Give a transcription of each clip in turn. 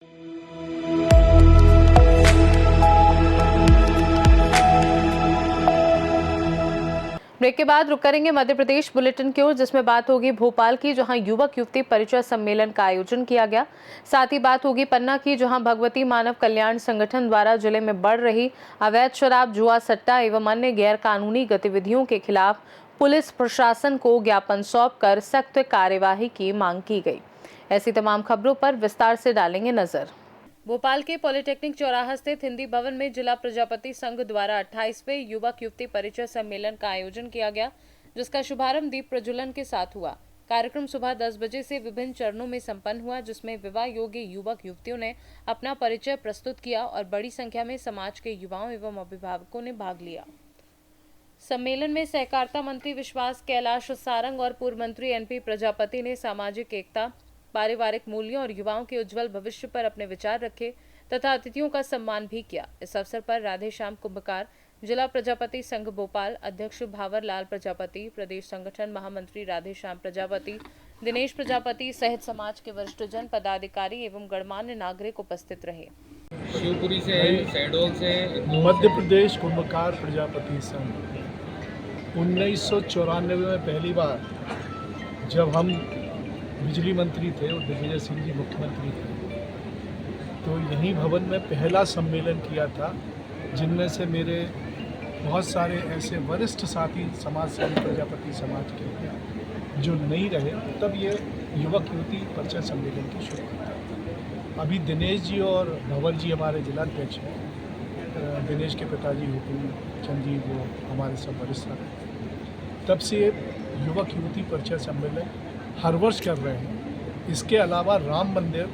Break के बाद रुक करेंगे मध्य प्रदेश बुलेटिन की ओर, जिसमें बात होगी भोपाल की, जहां युवक युवती परिचय सम्मेलन का आयोजन किया गया। साथ ही बात होगी पन्ना की, जहां भगवती मानव कल्याण संगठन द्वारा जिले में बढ़ रही अवैध शराब, जुआ, सट्टा एवं अन्य गैर कानूनी गतिविधियों के खिलाफ पुलिस प्रशासन को ज्ञापन सौंपकर सख्त कार्यवाही की मांग की गई। ऐसी तमाम खबरों पर विस्तार से डालेंगे नजर। भोपाल के पॉलिटेक्निक चौराहा स्थित हिंदी भवन में जिला प्रजापति संघ द्वारा 28वें युवक युवती परिचय सम्मेलन का आयोजन किया गया, जिसका शुभारंभ दीप प्रज्वलन के साथ हुआ। कार्यक्रम सुबह 10 बजे से विभिन्न चरणों में संपन्न हुआ, जिसमें विवाह योग्य युवक युवतियों ने अपना परिचय प्रस्तुत किया और बड़ी संख्या में समाज के युवाओं एवं अभिभावकों ने भाग लिया। सम्मेलन में सहकारिता मंत्री विश्वास कैलाश सारंग और पूर्व मंत्री एनपी प्रजापति ने सामाजिक एकता, पारिवारिक मूल्यों और युवाओं के उज्जवल भविष्य पर अपने विचार रखे तथा अतिथियों का सम्मान भी किया। इस अवसर पर राधेश्याम कुंभकार, जिला प्रजापति संघ भोपाल अध्यक्ष भावर लाल प्रजापति, प्रदेश संगठन महामंत्री राधेश्याम प्रजापति, दिनेश प्रजापति सहित समाज के वरिष्ठ जन, पदाधिकारी एवं गणमान्य नागरिक उपस्थित रहे। शिवपुरी से, शहडोल से, मध्य प्रदेश कुंभकार प्रजापति संघ 1994 में पहली बार जब हम बिजली मंत्री थे और दिग्विजय सिंह जी मुख्यमंत्री थे, तो यहीं भवन में पहला सम्मेलन किया था, जिनमें से मेरे बहुत सारे ऐसे वरिष्ठ साथी समाज सेवी प्रजापति समाज के जो नहीं रहे, तब ये युवक युवती परिचय सम्मेलन की शुरुआत हुई। अभी दिनेश जी और भंवर जी हमारे जिलाध्यक्ष हैं, दिनेश के पिताजी हुकुम चंद जी वो हमारे सब वरिष्ठ हैं। तब से युवक युवती परिचय सम्मेलन हर वर्ष कर रहे हैं। इसके अलावा राम मंदिर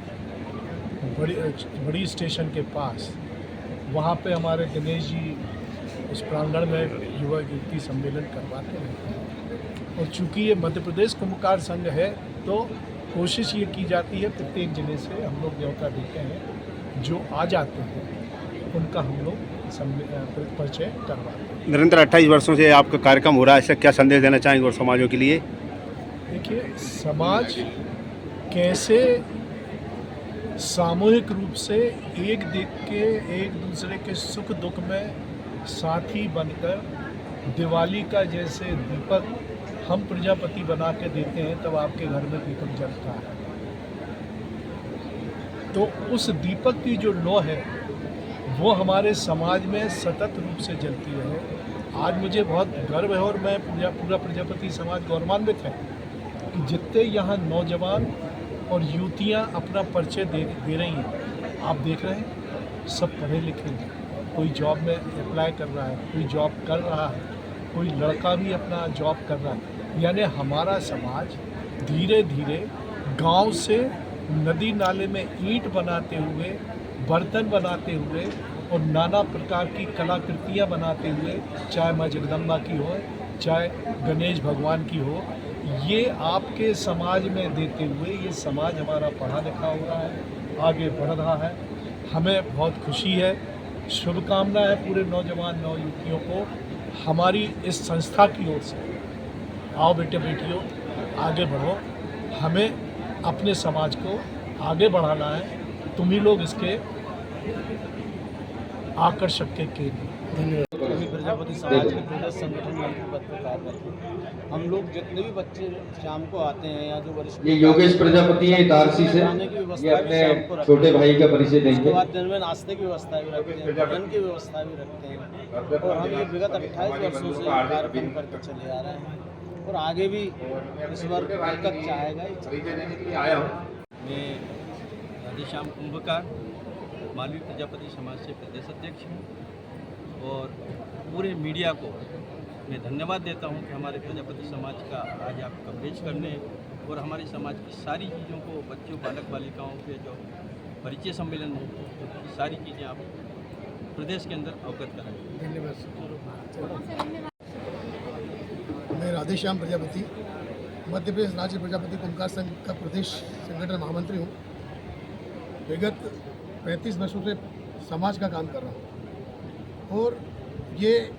बड़ी स्टेशन के पास, वहाँ पे हमारे दिनेश जी उस प्रांगण में युवा युवती सम्मेलन करवाते रहते हैं। और चूँकि ये मध्य प्रदेश कुंभकार संघ है, तो कोशिश ये की जाती है प्रत्येक जिले से हम लोग न्योता देते हैं, जो आ जाते हैं उनका हम लोग परिचय करवाते हैं। निरंतर 28 वर्षों से आपका कार्यक्रम हो रहा है, इससे क्या संदेश देना चाहेंगे और समाजों के लिए? देखिए, समाज कैसे सामूहिक रूप से एक देख के एक दूसरे के सुख दुख में साथी बनकर, दिवाली का जैसे दीपक हम प्रजापति बना के देते हैं, तब आपके घर में दीपक जलता है। तो उस दीपक की जो लौ है वो हमारे समाज में सतत रूप से जलती रहे। आज मुझे बहुत गर्व है और मैं पूरा प्रजापति समाज गौरवान्वित है कि जितने यहाँ नौजवान और युवतियाँ अपना परिचय दे रही हैं। आप देख रहे हैं सब पढ़े लिखे हैं, कोई जॉब में अप्लाई कर रहा है, कोई जॉब कर रहा है, कोई लड़का भी अपना जॉब कर रहा है। यानी हमारा समाज धीरे धीरे गांव से नदी नाले में ईंट बनाते हुए, बर्तन बनाते हुए और नाना प्रकार की कलाकृतियाँ बनाते हुए, चाहे माँ जगदम्बा की हो, चाहे गणेश भगवान की हो, ये आपके समाज में देते हुए ये समाज हमारा पढ़ा लिखा हो रहा है, आगे बढ़ रहा है। हमें बहुत खुशी है, शुभकामना है पूरे नौजवान नौयुवतियों को हमारी इस संस्था की ओर से। आओ बेटे बेटियों, आगे बढ़ो, हमें अपने समाज को आगे बढ़ाना है। तुम ही लोग इसके आकर्षक के केंद्र। प्रजापति समाज के प्रदेश संगठन मंत्री पद पर कार्यरत। हम लोग जितने भी बच्चे शाम को आते हैं या जो वरिष्ठ, ये योगेश प्रजापति है इटारसी से, ये अपने छोटे भाई का परिचय देंगे। उसके बाद दिन में नाश्ते की व्यवस्था भी रखते हैं, भोजन की व्यवस्था भी रखते हैं। और हम ये विगत 28 वर्षों से कार्यक्रम करके चले आ रहे हैं और आगे भी इस वर्ग तक चाहेगा। मैं राधेश्याम कुंभकार मालवी प्रजापति समाज से प्रदेश अध्यक्ष हूँ और पूरे मीडिया को मैं धन्यवाद देता हूँ कि हमारे प्रजापति समाज का आज आप कवरेज करने और हमारे समाज की सारी चीज़ों को, बच्चों, बालक बालिकाओं के जो परिचय सम्मेलन हो, तो सारी चीज़ें आप प्रदेश के अंदर अवगत कराएं। धन्यवाद। मैं राधेश्याम प्रजापति मध्य प्रदेश राज्य प्रजापति कुंभकार संघ का प्रदेश संगठन महामंत्री हूँ। विगत 35 वर्षों से समाज का काम कर रहा हूँ और ये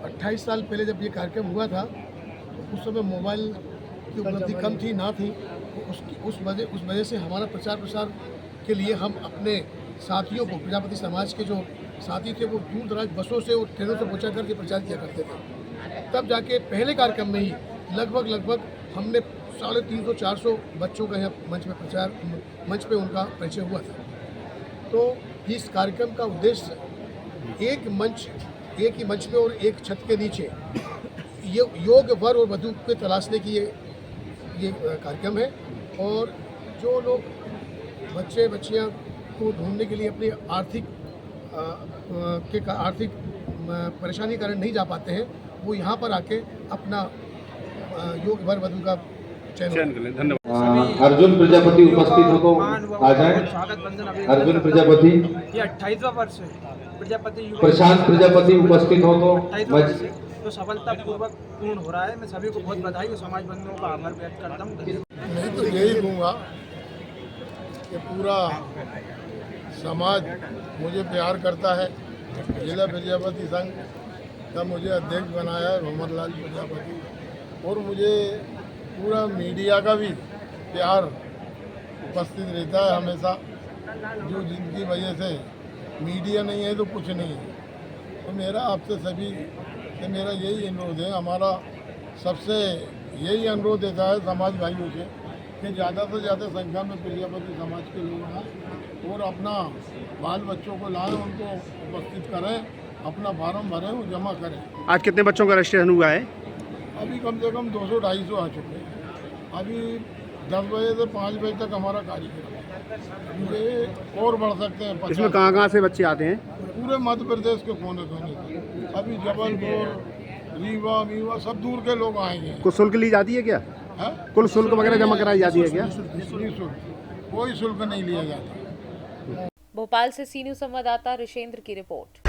28 साल पहले जब ये कार्यक्रम हुआ था, उस समय मोबाइल की उपलब्धि कम थी ना थी, उस वजह से हमारा प्रचार प्रसार के लिए हम अपने साथियों को, प्रजापति समाज के जो साथी थे, वो दूर दराज बसों से और ट्रेनों से पहुँचा करके प्रचार किया करते थे। तब जाके पहले कार्यक्रम में ही लगभग हमने 350-400 बच्चों का यहाँ मंच पे उनका परिचय हुआ था। तो इस कार्यक्रम का उद्देश्य एक ही मंच पे और एक छत के नीचे योग्य वर और वधू के तलाशने की ये कार्यक्रम है। और जो लोग बच्चे बच्चियां को ढूंढने के लिए अपनी आर्थिक परेशानी के कारण नहीं जा पाते हैं, वो यहाँ पर आके अपना योग्य वर वधू का चयन कर लें। धन्यवाद। अर्जुन प्रजापति उपस्थित हो तो आ जाए। अर्जुन प्रजापति, ये 28वां वर्ष है प्रजापति प्रशांत प्रजापति उपस्थित हो तो 28वां वर्ष है, तो सफलतापूर्वक पूर्ण हो रहा है। मैं सभी को बहुत बधाई और समाज बंधुओं का आभार व्यक्त करता हूँ। मैं तो यही कहूँगा कि पूरा समाज मुझे प्यार करता है। जिला प्रजापति संघ का मुझे अध्यक्ष बनाया है मोहम्मद लाल प्रजापति, और मुझे पूरा मीडिया का भी प्यार उपस्थित रहता है हमेशा, जो जिनकी वजह से मीडिया नहीं है तो कुछ नहीं है। तो मेरा आपसे सभी से मेरा यही अनुरोध है, हमारा सबसे यही अनुरोध रहता है समाज भाइयों से कि ज़्यादा से ज़्यादा संख्या में प्रजापति समाज के लोग आएँ और अपना बाल बच्चों को लाएं, उनको उपस्थित करें, अपना फार्म भरें और जमा करें। आज कितने बच्चों का रजिस्ट्रेशन हुआ है? अभी कम से कम 200-250 आ चुके हैं। अभी 10 बजे से 5 बजे तक हमारा कार्यक्रम है, ये और बढ़ सकते हैं। इसमें कहाँ से बच्चे आते हैं? पूरे मध्य प्रदेश के कोने कोने से, अभी जबलपुर, रीवा सब दूर के लोग आएंगे। कुछ शुल्क ली जाती है क्या? है? कुल शुल्क वगैरह जमा कराई जाती है क्या? निःशुल्क, कोई शुल्क नहीं लिया जाता। भोपाल से सी न्यूज़ संवाददाता ऋषेंद्र की रिपोर्ट।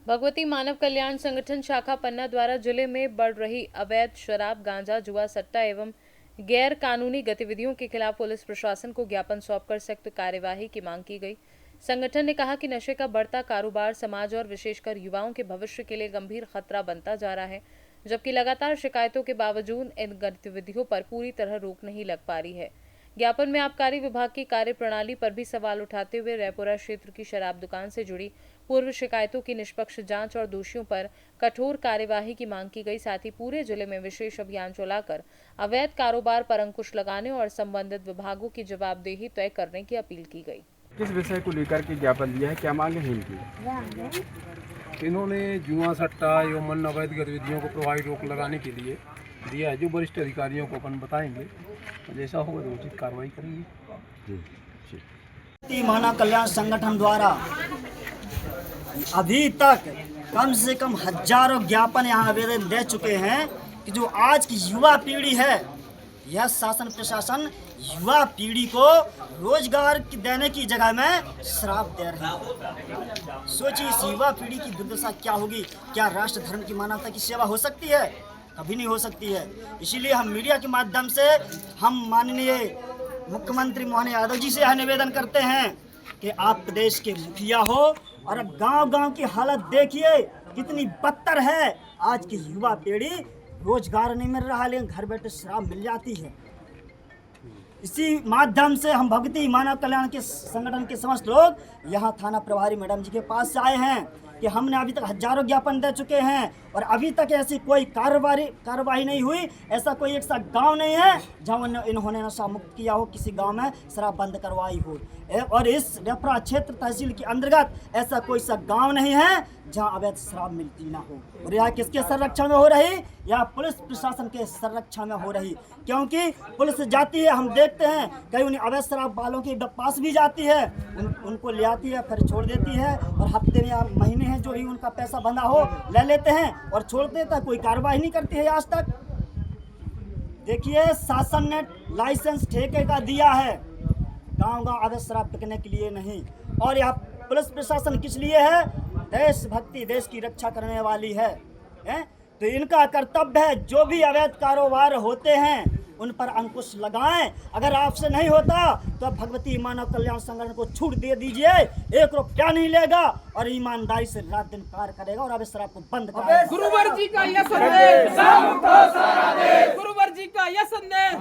भगवती मानव कल्याण संगठन शाखा पन्ना द्वारा जिले में बढ़ रही अवैध शराब, गांजा, जुआ, सट्टा एवं गैर कानूनी गतिविधियों के खिलाफ पुलिस प्रशासन को ज्ञापन सौंपकर सख्त कार्यवाही की मांग की गई। संगठन ने कहा कि नशे का बढ़ता कारोबार समाज और विशेषकर युवाओं के भविष्य के लिए गंभीर खतरा बनता जा रहा है, जबकि लगातार शिकायतों के बावजूद इन गतिविधियों पर पूरी तरह रोक नहीं लग पा रही है। ज्ञापन में आबकारी विभाग की कार्यप्रणाली पर भी सवाल उठाते हुए रायपुरा क्षेत्र की शराब दुकान से जुड़ी पूर्व शिकायतों की निष्पक्ष जांच और दोषियों पर कठोर कार्यवाही की मांग की गई। साथ ही पूरे जिले में विशेष अभियान चलाकर अवैध कारोबार पर अंकुश लगाने और संबंधित विभागों की जवाबदेही तय करने की अपील की गई। किस विषय को लेकर के ज्ञापन दिया है, क्या मांगे हैं इनकी? इन्होंने जुआ, सट्टा एवं अन्य अवैध गतिविधियों को प्रभावी रोक लगाने के लिए दिया है, जो वरिष्ठ अधिकारियों को अपन बताएंगे, जैसा होगा तो उचित कार्रवाई करेंगे। मानव कल्याण संगठन द्वारा अभी तक कम से कम हजारों ज्ञापन यहाँ आवेदन दे चुके हैं कि जो आज की युवा पीढ़ी है, यह शासन प्रशासन युवा पीढ़ी को रोजगार देने की जगह में शराब दे रहे हैं। सोचिए इस युवा पीढ़ी की दुर्दशा क्या होगी। क्या राष्ट्र धर्म की मानवता की सेवा हो सकती है? कभी नहीं हो सकती है। इसीलिए हम मीडिया के माध्यम से हम माननीय मुख्यमंत्री मोहन यादव जी से यह निवेदन करते हैं कि आप प्रदेश के मुखिया हो और अब गांव-गांव की हालत देखिए कितनी बदतर है। आज की युवा पीढ़ी रोजगार नहीं मिल रहा, लेकिन घर बैठे शराब मिल जाती है। इसी माध्यम से हम भगवती मानव कल्याण के संगठन के समस्त लोग यहाँ थाना प्रभारी मैडम जी के पास से आए हैं कि हमने अभी तक हजारों ज्ञापन दे चुके हैं और अभी तक ऐसी कोई कार्रवाई नहीं हुई। ऐसा कोई एक सा गांव नहीं है जहाँ इन्होंने नशा मुक्त किया हो, किसी गांव में शराब बंद करवाई हो। और इस रेपरा क्षेत्र तहसील के अंतर्गत ऐसा कोई सा गांव नहीं है जहां अवैध शराब मिलती ना हो। और यह किसके संरक्षण में हो रही? यह पुलिस प्रशासन के संरक्षण में हो रही, क्योंकि पुलिस जाती है, हम देखते हैं कई उन्हें अवैध शराब वालों के पास भी जाती है, उनको ले आती है, फिर छोड़ देती है और हफ्ते में या महीने हैं जो ही उनका पैसा बंधा हो ले लेते हैं और छोड़ देते हैं। कोई कार्रवाई नहीं करती है आज तक। देखिए शासन ने लाइसेंस ठेके का दिया है गांव-गांव अवैध शराब बिकने के लिए नहीं। और यह पुलिस प्रशासन किस लिए है? देशभक्ति, देश की रक्षा करने वाली है। तो इनका कर्तव्य है जो भी अवैध कारोबार होते हैं उन पर अंकुश लगाएं। अगर आपसे नहीं होता तो भगवती मानव कल्याण संगठन को छूट दे दीजिए, 1 रुपया नहीं लेगा और ईमानदारी से रात दिन कार्य करेगा और अवैध शराब को बंद करेगा। गुरुवर जी का यह संदेश, गुरुवर जी का यह संदेश।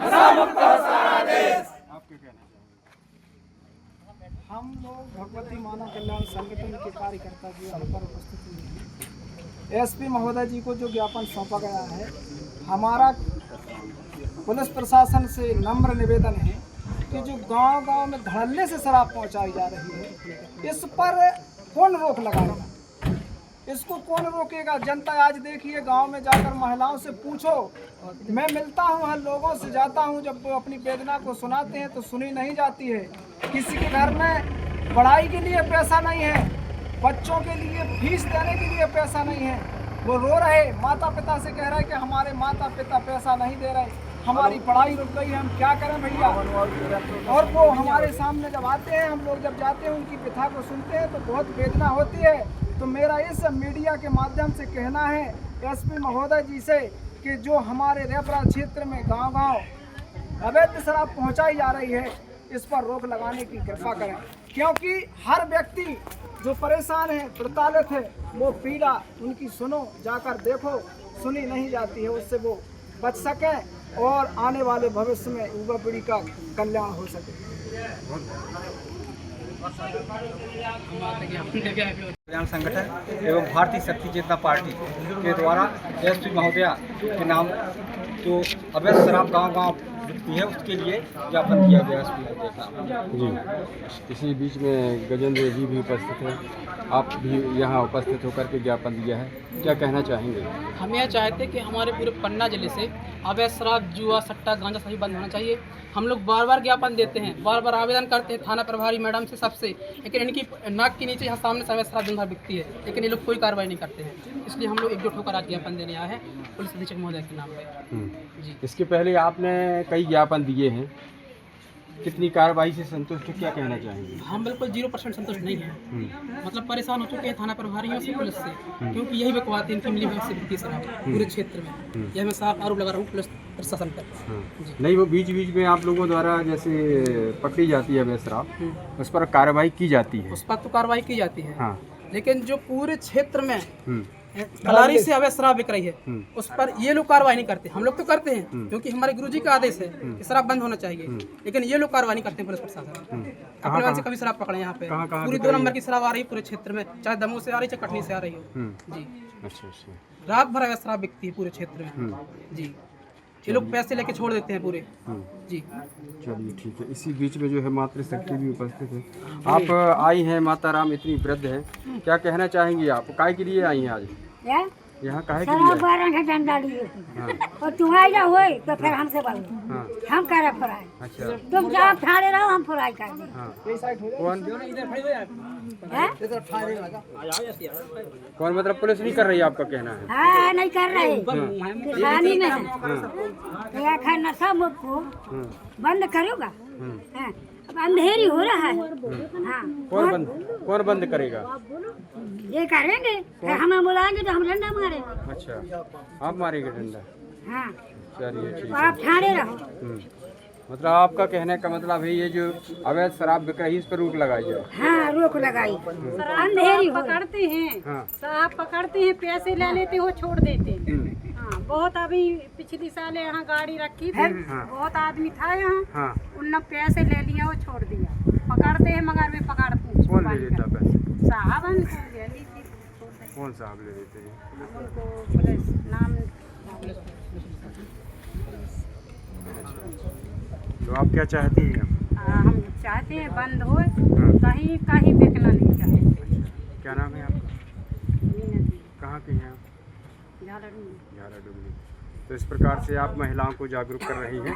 हम लोग भगवती मानव कल्याण संगठन के कार्यकर्ता जो यहाँ पर उपस्थित हुए हैं, एसपी महोदय जी को जो ज्ञापन सौंपा गया है, हमारा पुलिस प्रशासन से नम्र निवेदन है कि जो गांव-गांव में धड़ल्ले से शराब पहुंचाई जा रही है, इस पर कौन रोक लगाएगा? इसको कौन रोकेगा? जनता आज देखिए, गांव में जाकर महिलाओं से पूछो। मैं मिलता हूं, हर लोगों से जाता हूं, जब वो अपनी वेदना को सुनाते हैं तो सुनी नहीं जाती है। किसी के घर में पढ़ाई के लिए पैसा नहीं है, बच्चों के लिए फीस देने के लिए पैसा नहीं है, वो रो रहे, माता पिता से कह रहे कि हमारे माता पिता पैसा नहीं दे रहे, हमारी पढ़ाई रुक गई है, हम क्या करें भैया। और वो हमारे सामने जब आते हैं, हम लोग जब जाते हैं, उनकी व्यथा को सुनते हैं तो बहुत वेदना होती है। तो मेरा इस मीडिया के माध्यम से कहना है एसपी महोदय जी से कि जो हमारे रेपरा क्षेत्र में गांव-गांव अवैध शराब पहुंचाई जा रही है, इस पर रोक लगाने की कृपा करें, क्योंकि हर व्यक्ति जो परेशान है, प्रताड़ित है, वो पीड़ा उनकी सुनो, जाकर देखो, सुनी नहीं जाती है, उससे वो बच सकें और आने वाले भविष्य में युवा पीढ़ी का कल्याण हो सके। कल्याण संगठन एवं भारतीय शक्ति चेतना पार्टी के द्वारा एसपी महोदया के नाम जो अवैध शराब गांव-गांव बिकती है, उसके लिए ज्ञापन दिया गया एसपी महोदया का। जी, इसी बीच में गजेंद्र जी भी उपस्थित हैं, आप भी यहाँ उपस्थित होकर के ज्ञापन दिया है, क्या कहना चाहेंगे? हम यह चाहते हैं कि हमारे पूरे पन्ना जिले से अवैध शराब, जुआ, सट्टा, गांजा सभी बंद होना चाहिए। हम लोग बार बार ज्ञापन देते हैं, बार बार आवेदन करते हैं थाना प्रभारी मैडम से, सबसे, लेकिन इनकी नाक के नीचे यहाँ सामने से अवैध शराब दिन भर बिकती है, लेकिन ये लोग कोई कार्रवाई नहीं करते हैं। इसलिए हम लोग एकजुट होकर आज ज्ञापन देने आए हैं पुलिस अधीक्षक महोदय के नाम पे। जी, इसके पहले आपने कई ज्ञापन दिए हैं, कितनी कार्रवाई से संतुष्ट, क्या कहना चाहेंगे? हम बिल्कुल 0% संतुष्ट नहीं हैं। मतलब परेशान हो चुके हैं थाना प्रभारियों से, पुलिस से, क्योंकि यही बकवास इनकी मिली भगत से बिकती शराब पूरे क्षेत्र में। यह मैं साफ आरोप लगा रहा हूँ पुलिस प्रशासन पर। नहीं, वो बीच बीच में आप लोगों द्वारा जैसे पकड़ी जाती है अवैध शराब, उस पर कार्रवाई की जाती है? उस पर तो कार्रवाई की जाती है, हाँ, लेकिन जो पूरे क्षेत्र में कलारी से अवैध शराब बिक रही है, उस पर ये लोग कार्रवाई नहीं करते। हम लोग तो करते हैं, क्योंकि हमारे गुरुजी का आदेश है कि शराब बंद होना चाहिए, लेकिन ये लोग कार्रवाई नहीं करते पुलिस प्रशासन। अपने मन से कभी शराब पकड़े यहाँ पे, पूरी 2 नंबर की शराब आ रही है पूरे क्षेत्र में, चाहे दमोह से आ रही, चाहे कटनी से आ रही हो। जी, अच्छा, रात भर अवैध शराब बिकती है पूरे क्षेत्र में। जी, ये लोग पैसे लेके छोड़ देते हैं पूरे। जी, चलिए ठीक है। इसी बीच में जो है मातृशक्ति भी उपस्थित है। आप आई हैं, माता राम इतनी वृद्ध है, क्या कहना चाहेंगी आप? काय के लिए आई हैं आज यहाँ? काहे के लिए? हाँ, और तुम्हारा होए तो फिर हमसे बोलो, हाँ, हम करे फ्राई। अच्छा, तुम जहाँ ठाड़े रहो, हम फ्राई कर दें। हाँ, कौन मतलब पुलिस नहीं कर रही, आपका कहना है? हाँ, नहीं कर रहे, किसानी में है। क्या खाना सब को बंद करोगा? हाँ, अब अंधेरी हो रहा है। हाँ, कौन बंद करेगा? ये करेंगे, फिर हमें बुलाएंगे तो हम डंडा मारेंगे। अच्छा, आप मारेंगे डंडा? हाँ, चलिए ठीक और है। आप ठाड़े रहो। मतलब आपका कहने का मतलब है ये जो अवैध शराब बिक रही है, इस पर रोक लगाई जाए? हाँ, रोक लगाई। अंधेरी पकड़ते हैं, हाँ, साहब पकड़ते हैं, पैसे ले लेते हो, छोड़ देते हैं। हाँ, बहुत अभी पिछली साल यहाँ गाड़ी रखी थी, बहुत आदमी था यहाँ, हाँ, उन पैसे ले लिया और छोड़ दिया। पकड़ते हैं मगर वे पकड़ते हैं। कौन ले लेता पैसे? साहब ले ली थी। कौन साहब ले लेते हैं? उनको पुलिस नाम। तो आप क्या चाहती हैं? हम चाहते हैं बंद हो, कहीं कहीं बिकना नहीं चाहिए। क्या नाम है आपका? कहाँ के हैं आप? झाला डुमरी। तो इस प्रकार से आप महिलाओं को जागरूक कर रही हैं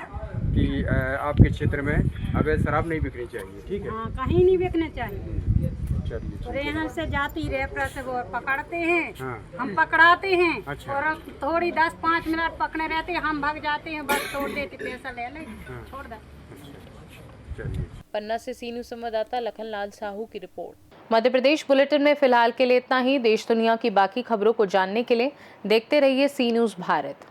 कि आपके क्षेत्र में अवैध शराब नहीं बिकनी चाहिए, ठीक है? हाँ, कहीं नहीं बिकना चाहिए। चलिए, और यहाँ से जाती रेपरा से वो पकड़ते हैं, हाँ, हम पकड़ाते हैं। अच्छा। और थोड़ी 10-5 मिनट पकड़े रहते हैं, हम भाग जाते हैं, बस तोड़ देते, पैसा ले ले, छोड़ दे। चलिए। पन्ना से सी न्यूज़ संवाददाता लखनलाल साहू की रिपोर्ट। मध्य प्रदेश बुलेटिन में फिलहाल के लिए इतना ही। देश दुनिया की बाकी खबरों को जानने के लिए देखते रहिए सी न्यूज़ भारत।